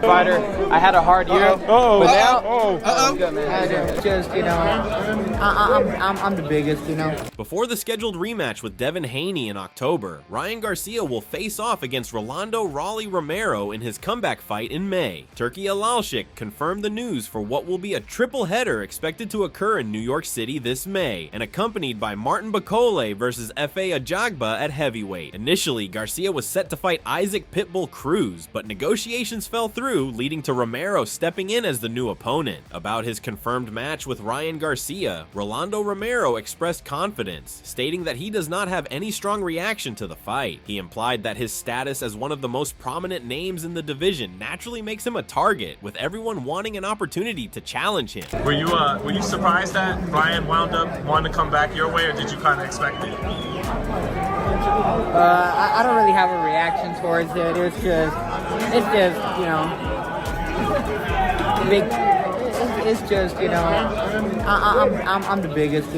Fighter, I had a hard year, but now Uh-oh. good, man. Just I'm the biggest, Before the scheduled rematch with Devin Haney in October, Ryan Garcia will face off against Rolando Romero in his comeback fight in May. Turki Alalshik confirmed the news for what will be a triple header expected to occur in New York City this May, and accompanied by Martin Bakole versus F.A. Ajagba at heavyweight. Initially, Garcia was set to fight Isaac Pitbull Cruz, but negotiations fell through, leading to Romero stepping in as the new opponent. About his confirmed match with Ryan Garcia, Rolando Romero expressed confidence, stating that he does not have any strong reaction to the fight. He implied that his status as one of the most prominent names in the division naturally makes him a target, with everyone wanting an opportunity to challenge him. Were you surprised that Ryan wound up wanting to come back your way, or did you kind of expect it? I don't really have a reaction towards it. It's just big. It's just I'm the biggest,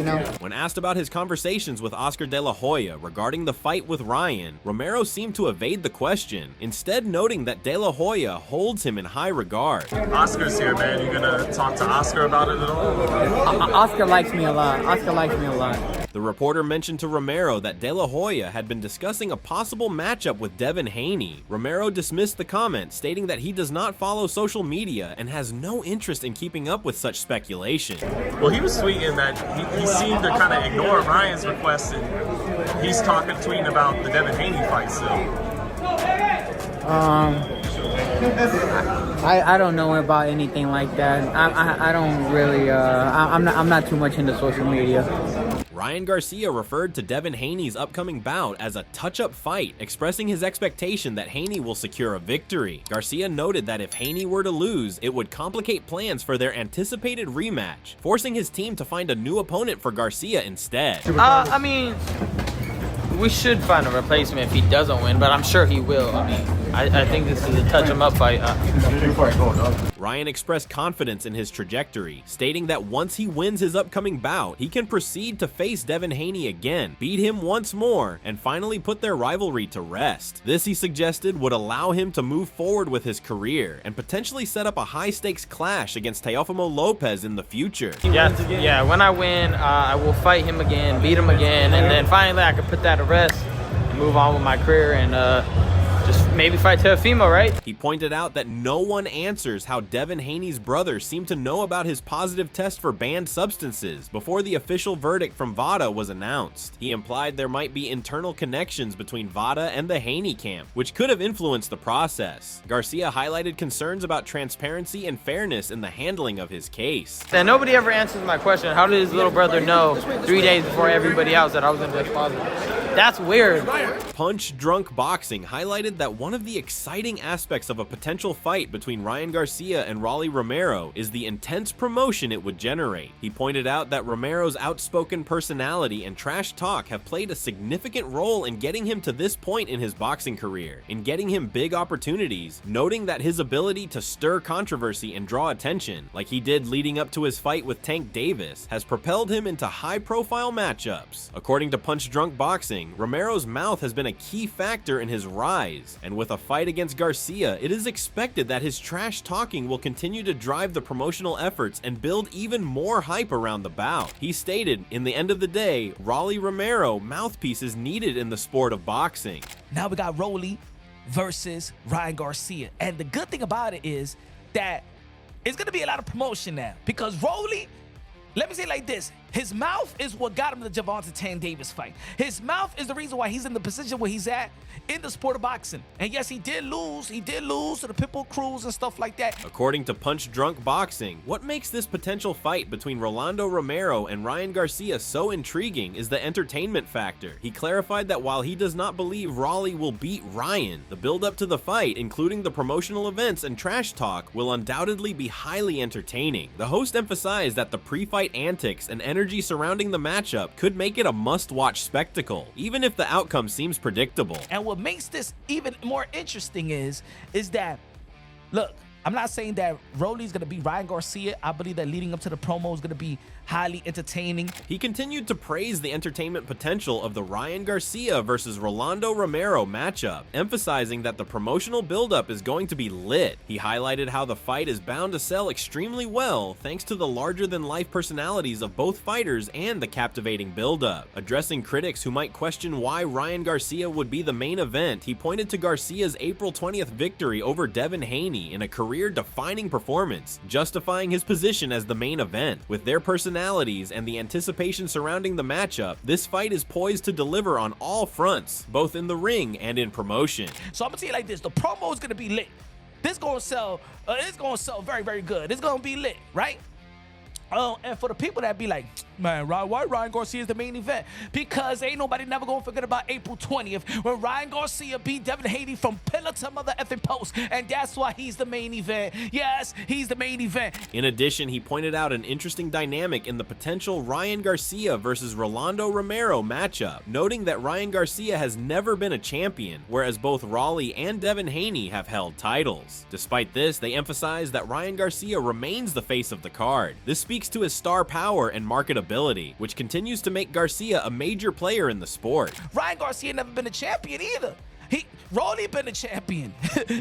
When asked about his conversations with Oscar De La Hoya regarding the fight with Ryan, Romero seemed to evade the question, instead noting that De La Hoya holds him in high regard. Oscar's here, man. You gonna talk to Oscar about it at all? Oscar likes me a lot. The reporter mentioned to Romero that De La Hoya had been discussing a possible matchup with Devin Haney. Romero dismissed the comment, stating that he does not follow social media and has no interest in keeping up with such speculation. Well, he was tweeting that he seemed to kind of ignore Ryan's request, and he's tweeting about the Devin Haney fight still. I don't know about anything like that. I don't really. I'm not too much into social media. Ryan Garcia referred to Devin Haney's upcoming bout as a touch-up fight, expressing his expectation that Haney will secure a victory. Garcia noted that if Haney were to lose, it would complicate plans for their anticipated rematch, forcing his team to find a new opponent for Garcia instead. I mean, we should find a replacement if he doesn't win, but I'm sure he will. I mean, I think this is a touch-em-up fight. Ryan expressed confidence in his trajectory, stating that once he wins his upcoming bout, he can proceed to face Devin Haney again, beat him once more, and finally put their rivalry to rest. This, he suggested, would allow him to move forward with his career and potentially set up a high-stakes clash against Teofimo Lopez in the future. Yeah, when I win, I will fight him again, beat him again, and then finally I can put that to rest and move on with my career and just maybe fight Teofimo, right? He pointed out that no one answers how Devin Haney's brother seemed to know about his positive test for banned substances before the official verdict from VADA was announced. He implied there might be internal connections between VADA and the Haney camp, which could have influenced the process. Garcia highlighted concerns about transparency and fairness in the handling of his case. And nobody ever answers my question, how did his little brother know 3 days before everybody else that I was going to test positive? That's weird. Punch Drunk Boxing highlighted that one of the exciting aspects of a potential fight between Ryan Garcia and Rolly Romero is the intense promotion it would generate. He pointed out that Romero's outspoken personality and trash talk have played a significant role in getting him to this point in his boxing career, in getting him big opportunities, noting that his ability to stir controversy and draw attention, like he did leading up to his fight with Tank Davis, has propelled him into high-profile matchups. According to Punch Drunk Boxing, Romero's mouth has been a key factor in his rise, and with a fight against Garcia, it is expected that his trash talking will continue to drive the promotional efforts and build even more hype around the bout. He stated, in the end of the day, Rolly Romero mouthpiece is needed in the sport of boxing. Now we got Rolly versus Ryan Garcia. And the good thing about it is that it's going to be a lot of promotion now, because Rolly, let me say it like this. His mouth is what got him the Gervonta Tank Davis fight. His mouth is the reason why he's in the position where he's at in the sport of boxing. And yes, he did lose. He did lose to the Pitbull Cruz and stuff like that. According to Punch Drunk Boxing, what makes this potential fight between Rolando Romero and Ryan Garcia so intriguing is the entertainment factor. He clarified that while he does not believe Rolly will beat Ryan, the build-up to the fight, including the promotional events and trash talk, will undoubtedly be highly entertaining. The host emphasized that the pre-fight antics and energy surrounding the matchup could make it a must-watch spectacle, even if the outcome seems predictable. And what makes this even more interesting is that, look, I'm not saying that Rolly's going to be Ryan Garcia. I believe that leading up to the promo is going to be highly entertaining. He continued to praise the entertainment potential of the Ryan Garcia versus Rolando Romero matchup, emphasizing that the promotional buildup is going to be lit. He highlighted how the fight is bound to sell extremely well thanks to the larger-than-life personalities of both fighters and the captivating buildup. Addressing critics who might question why Ryan Garcia would be the main event, he pointed to Garcia's April 20th victory over Devin Haney in a career-defining performance, justifying his position as the main event. With their personalities and the anticipation surrounding the matchup, this fight is poised to deliver on all fronts, both in the ring and in promotion. So I'm gonna tell you like this: the promo is gonna be lit. This gonna sell. It's gonna sell very, very good. It's gonna be lit, right? And for the people that be like, man, why Ryan Garcia is the main event? Because ain't nobody never gonna forget about April 20th when Ryan Garcia beat Devin Haney from pillar to mother effing post, and that's why he's the main event. Yes, he's the main event. In addition, he pointed out an interesting dynamic in the potential Ryan Garcia versus Rolando Romero matchup, noting that Ryan Garcia has never been a champion, whereas both Raleigh and Devin Haney have held titles. Despite this, they emphasized that Ryan Garcia remains the face of the card. This speaks to his star power and marketability, which continues to make Garcia a major player in the sport. Ryan Garcia never been a champion either. Rolly been a champion.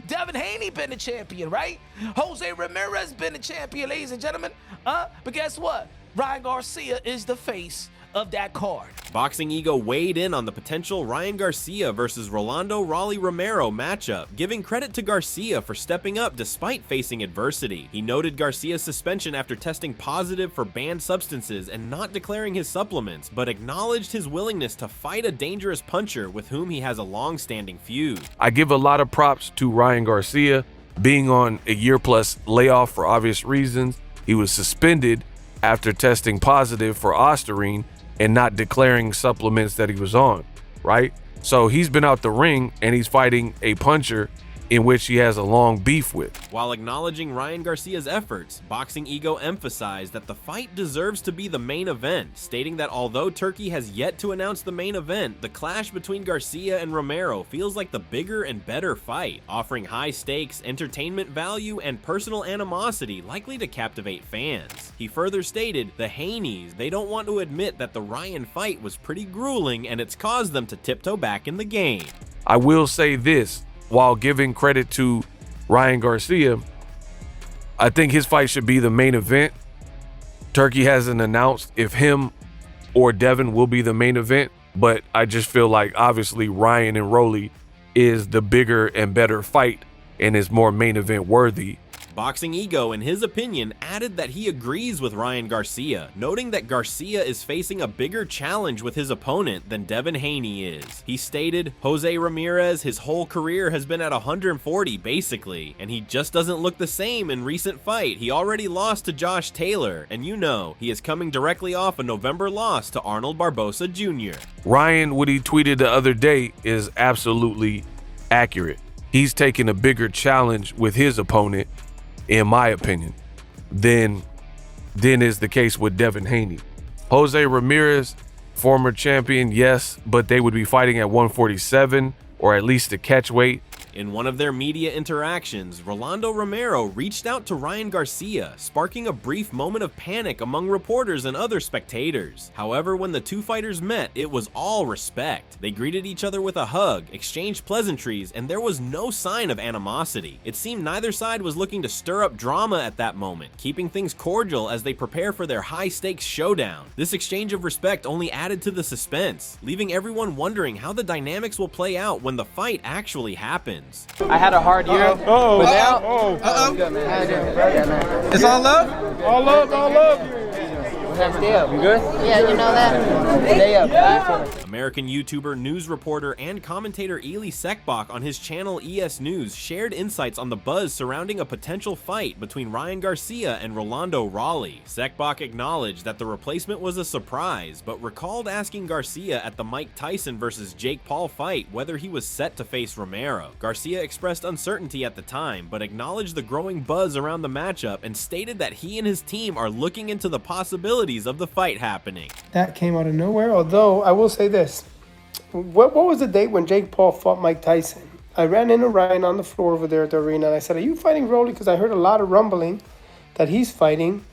Devin Haney been a champion, right? Jose Ramirez been a champion, ladies and gentlemen. But guess what? Ryan Garcia is the face of that card. Boxing Ego weighed in on the potential Ryan Garcia versus Rolando Raleigh Romero matchup, giving credit to Garcia for stepping up despite facing adversity. He noted Garcia's suspension after testing positive for banned substances and not declaring his supplements, but acknowledged his willingness to fight a dangerous puncher with whom he has a long-standing feud. I give a lot of props to Ryan Garcia being on a year-plus layoff for obvious reasons. He was suspended after testing positive for Ostarine and not declaring supplements that he was on, right? So he's been out the ring and he's fighting a puncher in which he has a long beef with. While acknowledging Ryan Garcia's efforts, Boxing Ego emphasized that the fight deserves to be the main event, stating that although Turkey has yet to announce the main event, the clash between Garcia and Romero feels like the bigger and better fight, offering high stakes, entertainment value, and personal animosity likely to captivate fans. He further stated, the Haneys, they don't want to admit that the Ryan fight was pretty grueling and it's caused them to tiptoe back in the game. I will say this, while giving credit to Ryan Garcia, I think his fight should be the main event. Turkey hasn't announced if him or Devin will be the main event, but I just feel like obviously Ryan and Rolly is the bigger and better fight and is more main event worthy. Boxing Ego, in his opinion, added that he agrees with Ryan Garcia, noting that Garcia is facing a bigger challenge with his opponent than Devin Haney is. He stated, Jose Ramirez, his whole career has been at 140 basically, and he just doesn't look the same in recent fight. He already lost to Josh Taylor, and you know, he is coming directly off a November loss to Arnold Barbosa Jr. Ryan, what he tweeted the other day is absolutely accurate. He's taking a bigger challenge with his opponent, in my opinion, than is the case with Devin Haney. Jose Ramirez, former champion, yes, but they would be fighting at 147 or at least the catch weight. In one of their media interactions, Rolando Romero reached out to Ryan Garcia, sparking a brief moment of panic among reporters and other spectators. However, when the two fighters met, it was all respect. They greeted each other with a hug, exchanged pleasantries, and there was no sign of animosity. It seemed neither side was looking to stir up drama at that moment, keeping things cordial as they prepare for their high-stakes showdown. This exchange of respect only added to the suspense, leaving everyone wondering how the dynamics will play out when the fight actually happens. I had a hard year, but now I'm good, man. How you doing? Yeah, man. It's all love? All love, all love. Stay up. You good? Yeah, you know that? Stay up. American YouTuber, news reporter, and commentator Ely Sekbach on his channel ES News shared insights on the buzz surrounding a potential fight between Ryan Garcia and Rolando Raleigh. Sekbach acknowledged that the replacement was a surprise, but recalled asking Garcia at the Mike Tyson versus Jake Paul fight whether he was set to face Romero. Garcia expressed uncertainty at the time, but acknowledged the growing buzz around the matchup and stated that he and his team are looking into the possibilities of the fight happening. That came out of nowhere, although I will say this. What was the date when Jake Paul fought Mike Tyson? I ran into Ryan on the floor over there at the arena, and I said, "Are you fighting Rolly?" Because I heard a lot of rumbling that he's fighting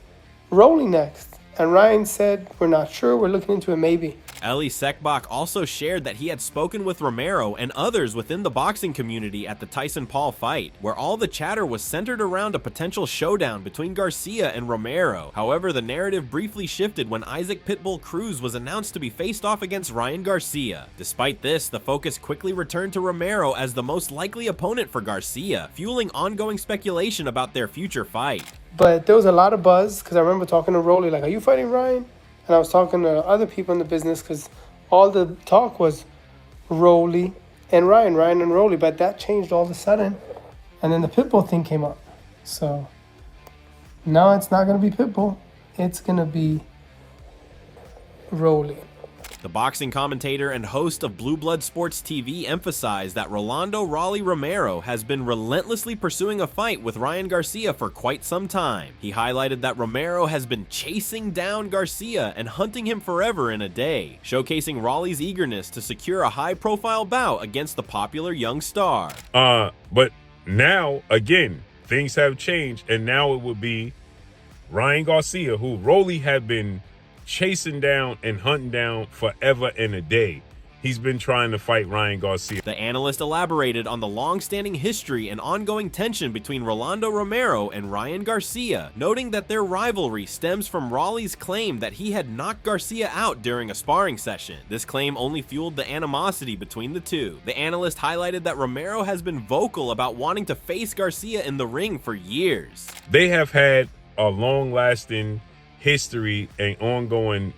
Rolly next. And Ryan said, "We're not sure. We're looking into it, maybe." Eli Sekbach also shared that he had spoken with Romero and others within the boxing community at the Tyson-Paul fight, where all the chatter was centered around a potential showdown between Garcia and Romero. However, the narrative briefly shifted when Isaac Pitbull Cruz was announced to be faced off against Ryan Garcia. Despite this, the focus quickly returned to Romero as the most likely opponent for Garcia, fueling ongoing speculation about their future fight. But there was a lot of buzz because I remember talking to Rolly, like, "Are you fighting Ryan?" And I was talking to other people in the business because all the talk was Rolly and Ryan and Rolly. But that changed all of a sudden. And then the Pitbull thing came up. So now it's not going to be Pitbull. It's going to be Rolly. The boxing commentator and host of Blue Blood Sports TV emphasized that Rolando "Rolly" Romero has been relentlessly pursuing a fight with Ryan Garcia for quite some time. He highlighted that Romero has been chasing down Garcia and hunting him forever in a day, showcasing Rolly's eagerness to secure a high-profile bout against the popular young star. But now, again, things have changed, and now it would be Ryan Garcia, who Rolly had been chasing down and hunting down forever and a day. He's been trying to fight Ryan Garcia. The analyst elaborated on the long-standing history and ongoing tension between Rolando Romero and Ryan Garcia, noting that their rivalry stems from Rolly's claim that he had knocked Garcia out during a sparring session. This claim only fueled the animosity between the two. The analyst highlighted that Romero has been vocal about wanting to face Garcia in the ring for years. They have had a long-lasting history and ongoing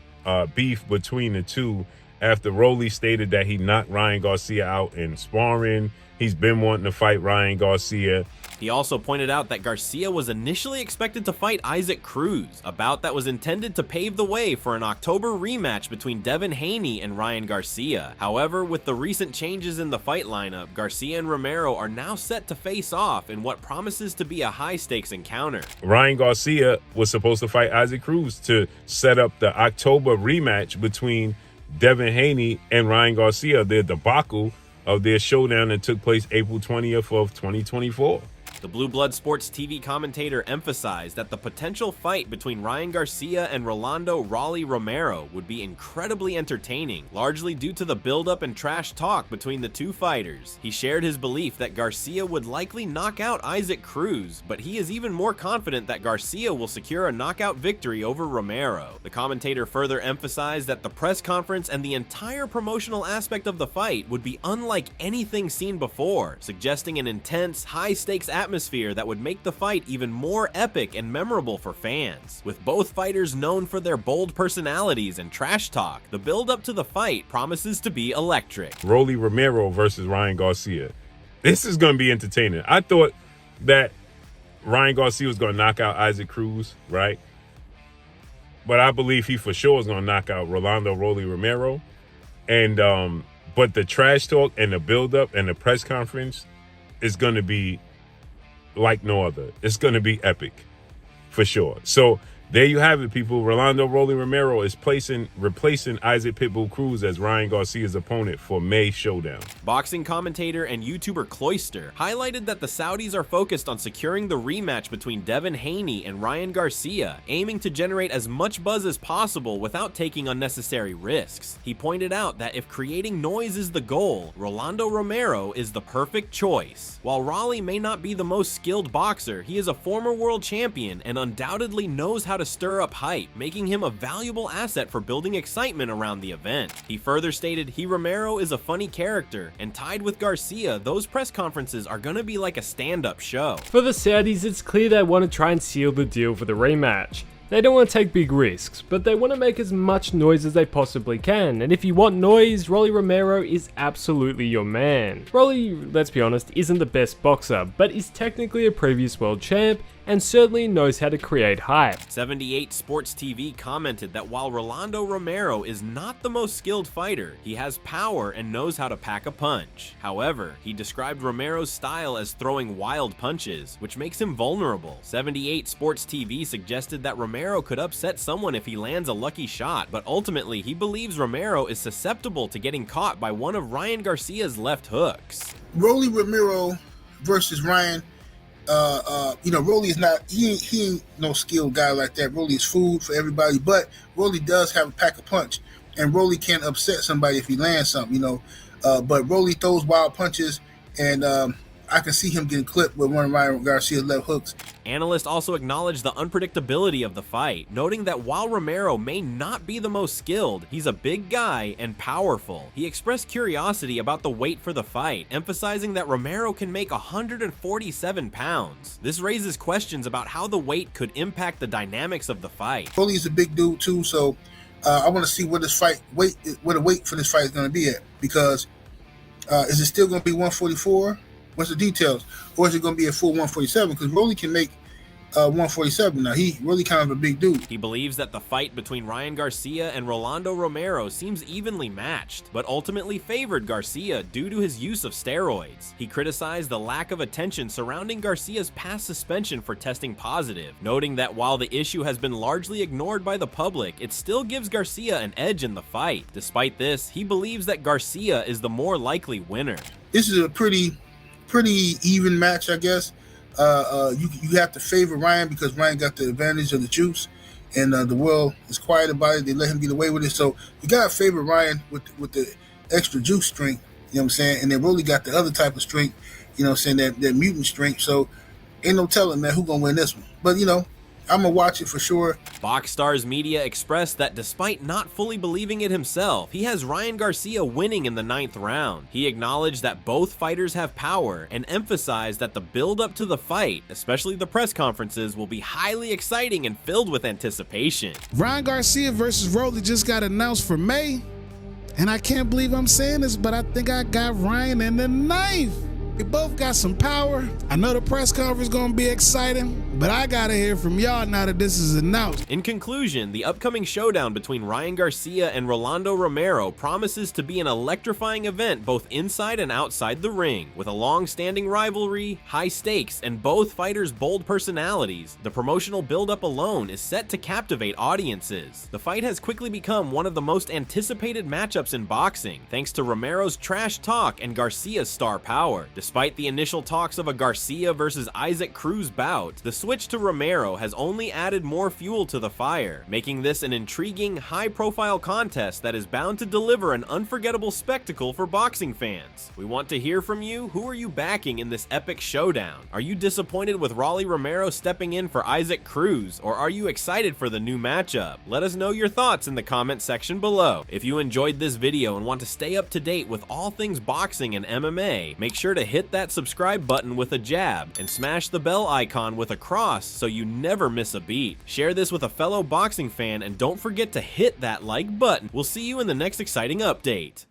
beef between the two after Rolly stated that he knocked Ryan Garcia out in sparring. He's been wanting to fight Ryan Garcia. He also pointed out that Garcia was initially expected to fight Isaac Cruz, a bout that was intended to pave the way for an October rematch between Devin Haney and Ryan Garcia. However, with the recent changes in the fight lineup, Garcia and Romero are now set to face off in what promises to be a high-stakes encounter. Ryan Garcia was supposed to fight Isaac Cruz to set up the October rematch between Devin Haney and Ryan Garcia, their debacle of their showdown that took place April 20th of 2024. The Blue Blood Sports TV commentator emphasized that the potential fight between Ryan Garcia and Rolando "Rolly" Romero would be incredibly entertaining, largely due to the buildup and trash talk between the two fighters. He shared his belief that Garcia would likely knock out Isaac Cruz, but he is even more confident that Garcia will secure a knockout victory over Romero. The commentator further emphasized that the press conference and the entire promotional aspect of the fight would be unlike anything seen before, suggesting an intense, high-stakes atmosphere that would make the fight even more epic and memorable for fans. With both fighters known for their bold personalities and trash talk, the build-up to the fight promises to be electric. Rolly Romero versus Ryan Garcia. This is going to be entertaining. I thought that Ryan Garcia was going to knock out Isaac Cruz, right? But I believe he for sure is going to knock out Rolando "Rolly" Romero. And but the trash talk and the build-up and the press conference is going to be like no other. It's going to be epic for sure. So there you have it, people. Rolando "Rolly" Romero is replacing Isaac Pitbull Cruz as Ryan Garcia's opponent for May showdown. Boxing commentator and YouTuber Cloister highlighted that the Saudis are focused on securing the rematch between Devin Haney and Ryan Garcia, aiming to generate as much buzz as possible without taking unnecessary risks. He pointed out that if creating noise is the goal, Rolando Romero is the perfect choice. While Rolly may not be the most skilled boxer, he is a former world champion and undoubtedly knows how to stir up hype, making him a valuable asset for building excitement around the event. He further stated Romero is a funny character, and tied with Garcia, those press conferences are gonna be like a stand-up show. For the Saudis, it's clear they want to try and seal the deal for the rematch. They don't want to take big risks, but they want to make as much noise as they possibly can, and if you want noise, Rolly Romero is absolutely your man. Rolly, let's be honest, isn't the best boxer, but is technically a previous world champ, and certainly knows how to create hype. 78 Sports TV commented that while Rolando Romero is not the most skilled fighter, he has power and knows how to pack a punch. However, he described Romero's style as throwing wild punches, which makes him vulnerable. 78 Sports TV suggested that Romero could upset someone if he lands a lucky shot, but ultimately he believes Romero is susceptible to getting caught by one of Ryan Garcia's left hooks. Rolly Romero versus Ryan, Rolly is not, he ain't no skilled guy like that. Rolly is food for everybody, but Rolly does have a pack a punch, and Rolly can upset somebody if he lands something, but Rolly throws wild punches, and I can see him getting clipped with one of Ryan Garcia's left hooks. Analysts also acknowledged the unpredictability of the fight, noting that while Romero may not be the most skilled, he's a big guy and powerful. He expressed curiosity about the weight for the fight, emphasizing that Romero can make 147 pounds. This raises questions about how the weight could impact the dynamics of the fight. Rolly's a big dude too, so I want to see where the weight for this fight is going to be at, because is it still going to be 144? What's the details? Or is it going to be a full 147? Because Rolly can make 147 now. He really kind of a big dude. He believes that the fight between Ryan Garcia and Rolando Romero seems evenly matched, but ultimately favored Garcia due to his use of steroids. He criticized the lack of attention surrounding Garcia's past suspension for testing positive, noting that while the issue has been largely ignored by the public, it still gives Garcia an edge in the fight. Despite this, he believes that Garcia is the more likely winner. This is a pretty even match, I guess. You have to favor Ryan because Ryan got the advantage of the juice, and the world is quiet about it. They let him get away with it, so you gotta favor Ryan with the extra juice strength. You know what I'm saying? And then Rolly got the other type of strength. You know what I'm saying? That mutant strength. So ain't no telling, man, who gonna win this one. But I'm gonna watch it for sure. Box Stars Media expressed that despite not fully believing it himself, he has Ryan Garcia winning in the 9th round. He acknowledged that both fighters have power and emphasized that the build up to the fight, especially the press conferences, will be highly exciting and filled with anticipation. Ryan Garcia versus Rolly just got announced for May, and I can't believe I'm saying this, but I think I got Ryan in the 9th. They both got some power. I know the press conference is gonna be exciting, but I gotta hear from y'all now that this is announced. In conclusion, the upcoming showdown between Ryan Garcia and Rolando Romero promises to be an electrifying event both inside and outside the ring. With a long-standing rivalry, high stakes, and both fighters' bold personalities, the promotional build-up alone is set to captivate audiences. The fight has quickly become one of the most anticipated matchups in boxing, thanks to Romero's trash talk and Garcia's star power. Despite the initial talks of a Garcia versus Isaac Cruz bout, the switch to Romero has only added more fuel to the fire, making this an intriguing, high-profile contest that is bound to deliver an unforgettable spectacle for boxing fans. We want to hear from you. Who are you backing in this epic showdown? Are you disappointed with Rolly Romero stepping in for Isaac Cruz, or are you excited for the new matchup? Let us know your thoughts in the comment section below. If you enjoyed this video and want to stay up to date with all things boxing and MMA, make sure to hit that subscribe button with a jab and smash the bell icon with a cross so you never miss a beat. Share this with a fellow boxing fan and don't forget to hit that like button. We'll see you in the next exciting update.